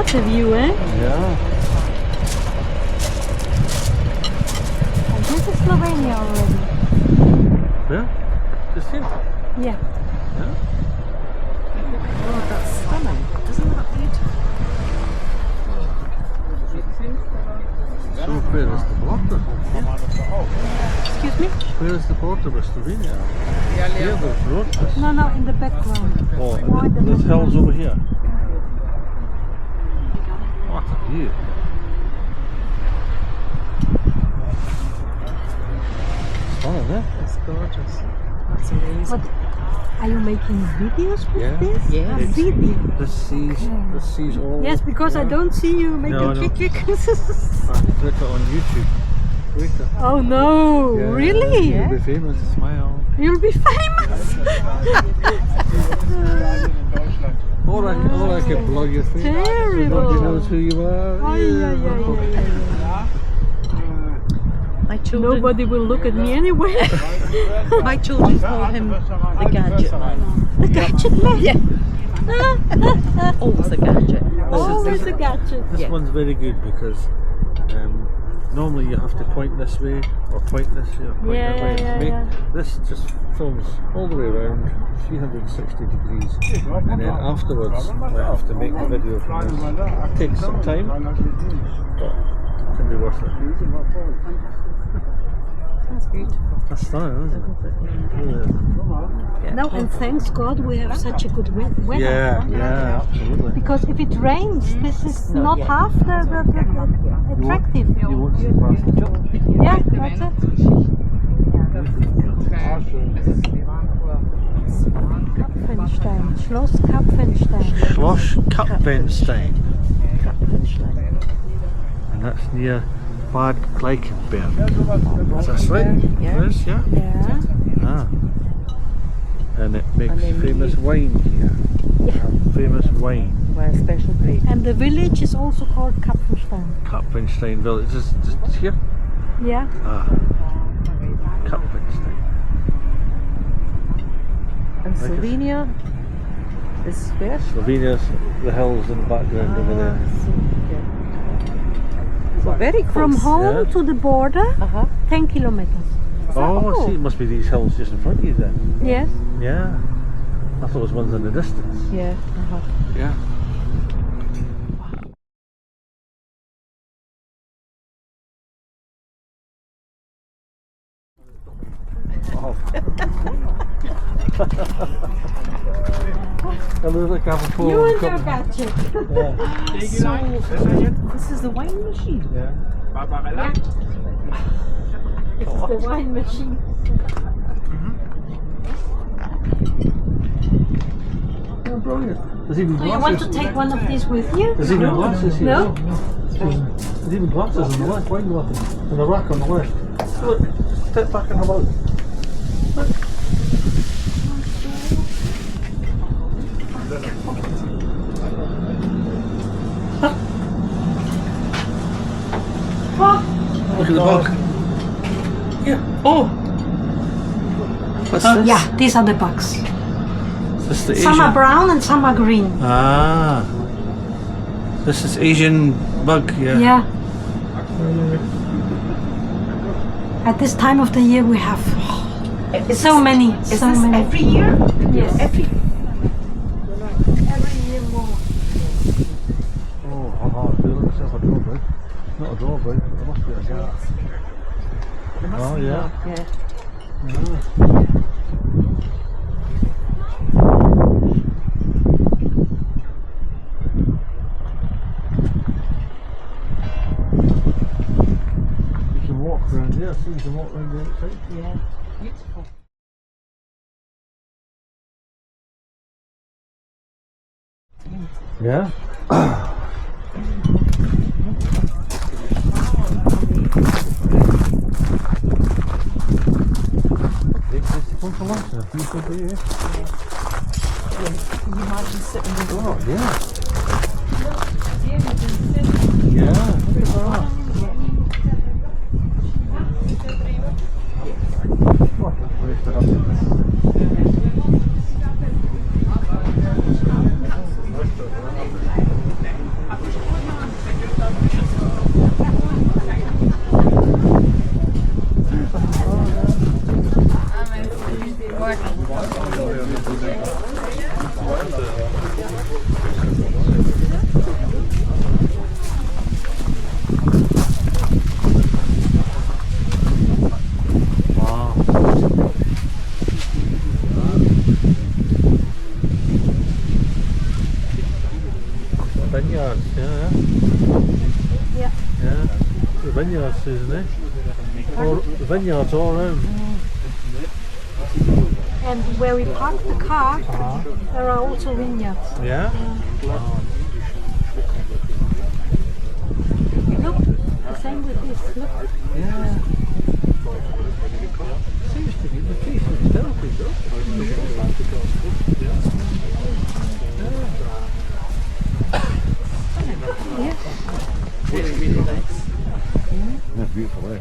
That's a view, eh? Yeah. And this is Slovenia already. Yeah? Just here? Yeah. Yeah? Oh, that's stunning. Isn't that beautiful? So where is the border? Excuse me? Where is the border with Slovenia? Here, there's road. No, no, in the background. Oh, More in the there's background. hills over here. What a view. Stunning, eh? It's gorgeous. That's amazing. What? Are you making videos with Yeah. this? Yes. A video. This sees all. Yes, because I yeah. don't see you make No, a no. kick. I put it on YouTube. Later. Oh no, Yeah, really? You'll be famous. Smile. You'll be famous. Or I can blog your face. Terrible. Nobody knows who you are. Ay, ay, ay, ay. My children, Nobody will look at me anyway. my children call him the gadget man. The gadget man. Yeah. Always a gadget. Always a gadget. This Yeah. one's very good because normally you have to point this way or point this way or point Yeah, that way. yeah, yeah. This just films all the way around 360 degrees, and then afterwards I have to make the video from this. It takes some time, but it can be worth it. That's beautiful. That's stunning, isn't it? Yeah, No, and thanks God we have such a good weather. yeah, absolutely. Because if it rains, this is not yeah. half the attractive. You won't see past the job. Yeah, that's it. Kapfenstein, Schloss Kapfenstein. Schloss Kapfenstein, and that's near Bad Gleichenberg. That's right? Yeah. It is, yeah? Yeah. Ah. And it makes And then famous wine here. Famous wine. Well, a special grade. And the village is also called Kapfenstein. Kapfenstein village. Just here? Yeah. Ah. Kapfenstein. And Slovenia is where? Slovenia's the hills in the background over there. So very close. From home Yeah. to the border, Uh-huh. 10 kilometers. Oh, I see. It must be these hills just in front of you then. Yes. Yeah. I thought it was ones in the distance. Yeah. Uh-huh. Yeah. Oh. I look like I have a full You and your cup. gadget. Yeah. This is the wine machine. Yeah. It's the wine machine. Oh, brilliant. There's even Do you want to glasses. take one of these with you? There's even glasses here. No? There's even glasses on the left, wine glasses, and a rack on the left. Look, step back and have a look. Look. Look at the bug. Yeah. Oh! What's this? Yeah, these are the bugs. This is the Some are Asian. brown and some are green. Ah. This is Asian bug, yeah. Yeah. At this time of the year we have so many. Is so this many. every year? Yes. Every Every year more. Oh, haha, it looks like a drawbridge. Not a drawbridge, but there must be a gap. Oh, yeah. Yeah. You can walk around here, see, you can walk around the outside. Yeah. Beautiful. Yeah? Big place to come for lunch, and a few people here. Can you imagine sitting with Oh, yeah. Yeah, look at that. What a place to have it. vineyards, Susan, eh? Or vineyards all around. And where we park the car, there are also vineyards. Yeah? Look, the same with this. Look. Yeah. Seems to be the case with therapy, though. Yeah. Really, really nice. That's beautiful, eh?